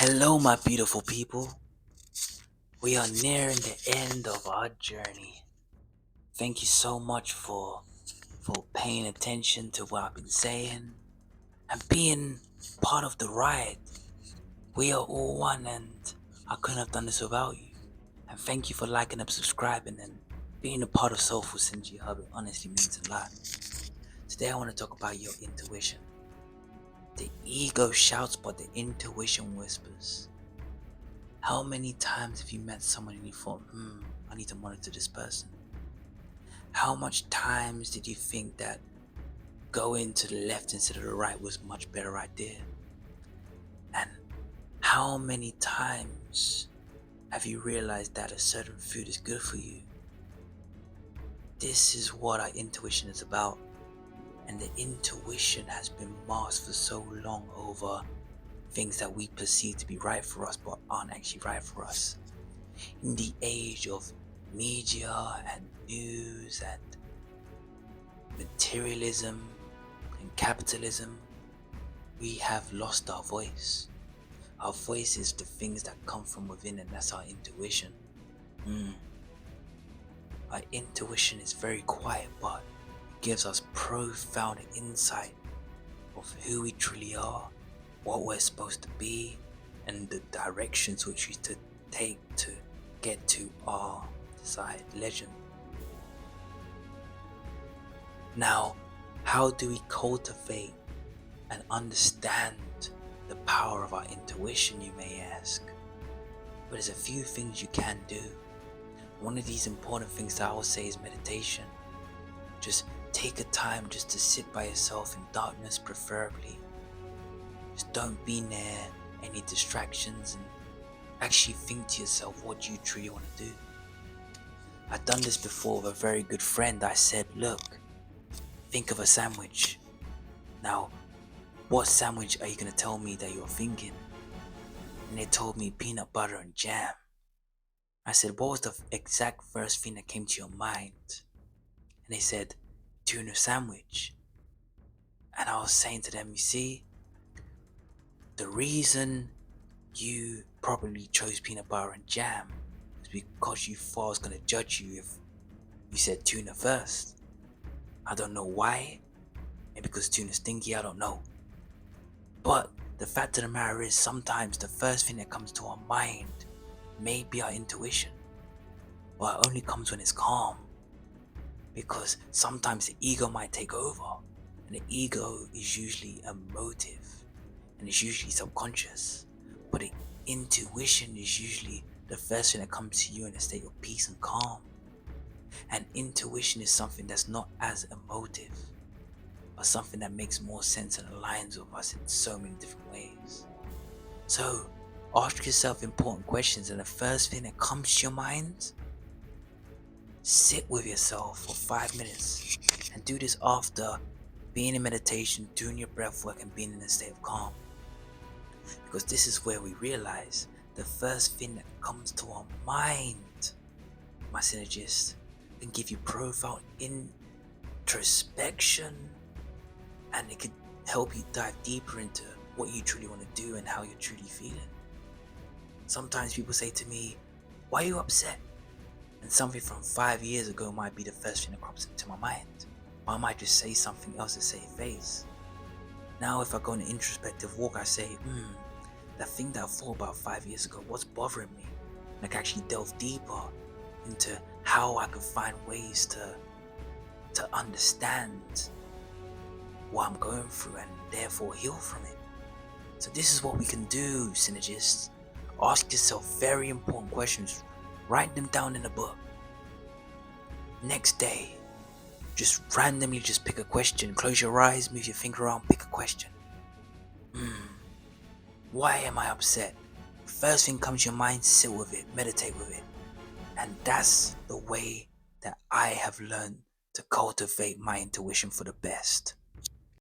Hello, my beautiful people. We are nearing the end of our journey. Thank you so much for paying attention to what I've been saying and being part of the ride. We are all one, and I couldn't have done this without you. And thank you for liking and subscribing and being a part of Soulful Synergy Hub. It honestly means a lot. Today, I want to talk about your intuition. The ego shouts, but the intuition whispers. How many times have you met someone and you thought, I need to monitor this person? How much times did you think that going to the left instead of the right was a much better idea? And how many times have you realized that a certain food is good for you? This is what our intuition is about. And the intuition has been masked for so long over things that we perceive to be right for us but aren't actually right for us. In the age of media and news and materialism and capitalism, we have lost our voice. Our voice is the things that come from within, and that's our intuition. Our intuition is very quiet, but it gives us profound insight of who we truly are, what we're supposed to be, and the directions which we to take to get to our desired legend. Now, how do we cultivate and understand the power of our intuition, you may ask? But there's a few things you can do. One of these important things that I will say is meditation. Just take a time just to sit by yourself in darkness, preferably. Just don't be near any distractions and actually think to yourself what you truly want to do. I've done this before with a very good friend. I said, look, think of a sandwich. Now, what sandwich are you going to tell me that you're thinking? And they told me peanut butter and jam. I said, what was the exact first thing that came to your mind? And they said, tuna sandwich. And I was saying to them, you see, the reason you probably chose peanut butter and jam is because you thought I was going to judge you if you said tuna first. I don't know why. Maybe because tuna's stinky, I don't know. But the fact of the matter is, sometimes the first thing that comes to our mind may be our intuition. But it only comes when it's calm. Because sometimes the ego might take over. And the ego is usually emotive. And it's usually subconscious. But the intuition is usually the first thing that comes to you in a state of peace and calm. And intuition is something that's not as emotive, but something that makes more sense and aligns with us in so many different ways. So ask yourself important questions, and the first thing that comes to your mind, sit with yourself for 5 minutes and do this after being in meditation, doing your breath work, and being in a state of calm. Because this is where we realize the first thing that comes to our mind, my synergist, can give you profound introspection, and it could help you dive deeper into what you truly want to do and how you're truly feeling. Sometimes people say to me, why are you upset? And something from 5 years ago might be the first thing that crops into my mind. But I might just say something else to save face. Now if I go on an introspective walk, I say, that thing that I thought about 5 years ago, what's bothering me? And I can actually delve deeper into how I could find ways to understand what I'm going through and therefore heal from it. So this is what we can do, synergists. Ask yourself very important questions. Write them down in a book. Next day, just randomly just pick a question. Close your eyes, move your finger around, pick a question. Why am I upset? First thing comes to your mind, sit with it, meditate with it. And that's the way that I have learned to cultivate my intuition for the best.